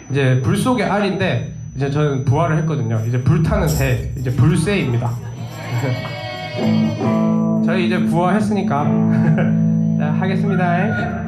이제 불 속의 알인데 이제 저는 부활을 했거든요. 이제 불타는 새, 이제 불새입니다. 저희 이제 부활했으니까 자, 하겠습니다.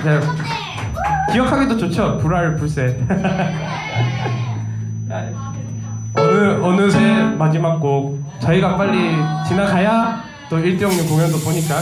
네, 기억하기도 좋죠. 불알 불새. 어느새 마지막 곡. 저희가 빨리 지나가야 또 1대0님 공연도 보니까